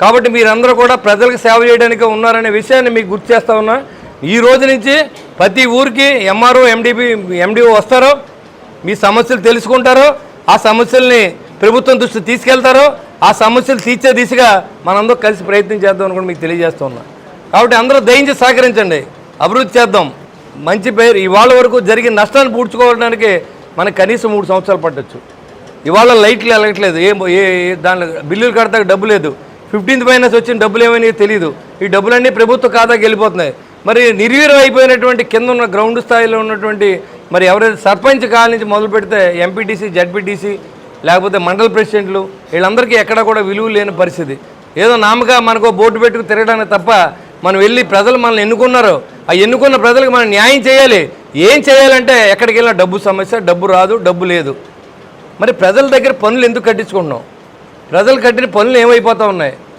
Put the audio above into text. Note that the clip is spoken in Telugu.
కాబట్టి మీరందరూ కూడా ప్రజలకు సేవ చేయడానికి ఉన్నారనే విషయాన్ని మీకు గుర్తు చేస్తా ఉన్నా. ఈ రోజు నుంచి ప్రతి ఊరికి ఎంఆర్ఓ ఎండిఓ వస్తారో, మీ సమస్యలు తెలుసుకుంటారో, ఆ సమస్యల్ని ప్రభుత్వం దృష్టి తీసుకెళ్తారో, ఆ సమస్యలు తీర్చే దిశగా మనందరూ కలిసి ప్రయత్నం చేద్దాం అని కూడా మీకు తెలియజేస్తూ ఉన్నా. కాబట్టి అందరూ దయించి సహకరించండి, అభివృద్ధి చేద్దాం. మంచి పేరు ఇవాళ వరకు జరిగిన నష్టాన్ని పూడ్చుకోవడానికి మనకు కనీసం 3 సంవత్సరాలు పట్టచ్చు. ఇవాళ లైట్లు వెళ్ళట్లేదు, దాని బిల్లులు కడతాక డబ్బు లేదు, 15th ఫైనాన్స్ వచ్చిన డబ్బులు ఏమని తెలియదు. ఈ డబ్బులన్నీ ప్రభుత్వ ఖాతాకి వెళ్ళిపోతున్నాయి. మరి నిర్వీర్యం అయిపోయినటువంటి కింద ఉన్న గ్రౌండ్ స్థాయిలో ఉన్నటువంటి మరి ఎవరైతే సర్పంచ్ కాల నుంచి మొదలు పెడితే ఎంపీటీసీ, జడ్పీటీసీ, లేకపోతే మండల ప్రెసిడెంట్లు, వీళ్ళందరికీ ఎక్కడా కూడా విలువ లేని పరిస్థితి. ఏదో నామగా మనకు బోర్డు పెట్టుకు తిరగడానికి తప్ప మనం వెళ్ళి ప్రజలు మనల్ని ఎన్నుకున్నారు, ఆ ఎన్నుకున్న ప్రజలకు మనం న్యాయం చేయాలి. ఏం చేయాలంటే ఎక్కడికి వెళ్ళినా డబ్బు సమస్య, డబ్బు రాదు, డబ్బు లేదు. మరి ప్రజల దగ్గర పనులు ఎందుకు కట్టించుకుంటున్నాం? ప్రజలు కట్టిన పనులు ఏమైపోతూ ఉన్నాయి?